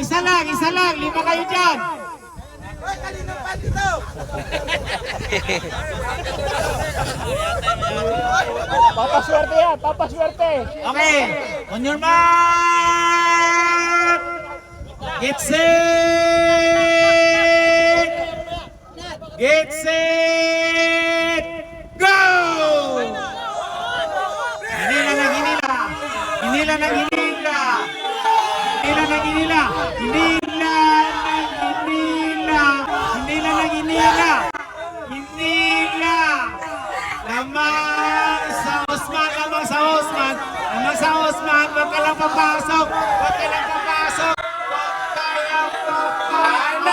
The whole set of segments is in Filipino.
Isa lang, 5 kayo dyan. Hoy, kanino pa dito? Papaswerte yan, papaswerte. Okay, on your mark. Get set. Get set. Go! Hinila ng hinila. Hinila ng hinila. Hinila ng hinila. Hinila ng hinila. Hinila ng hinila. Hinila. Lamang sa Osman. Lamang sa Osman. Lamang sa Osman. Huwag ka lang papasok. Huwag ka lang papasok. Huwag kayang papasok. Talo.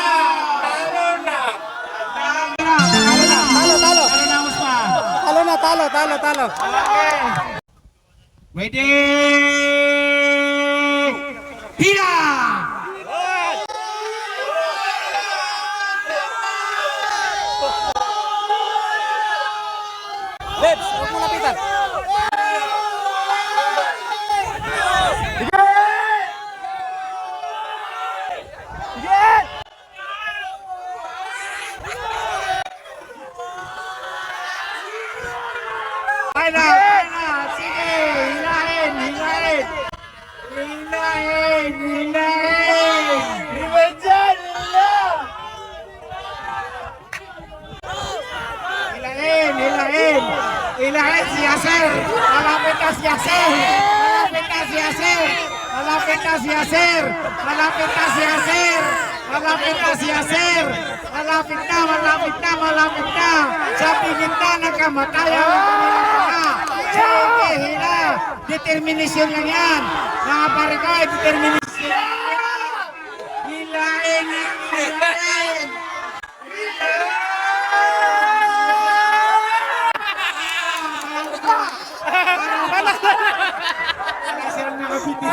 Talo na, Osman. Talo. Okay. Ready? Hila! Babes, huwag mo lapitan. Sige! Hilahin! Revenge! Hilahin si Yasser! Malapit na si Yasser! Malapit na! Sa pinita na kamatayan ng kanilang mga! Sige, hila! Determinasyon lang yan! Mga pare ko, determinasyon lang yan! Hilahin! Sir, nakapiti.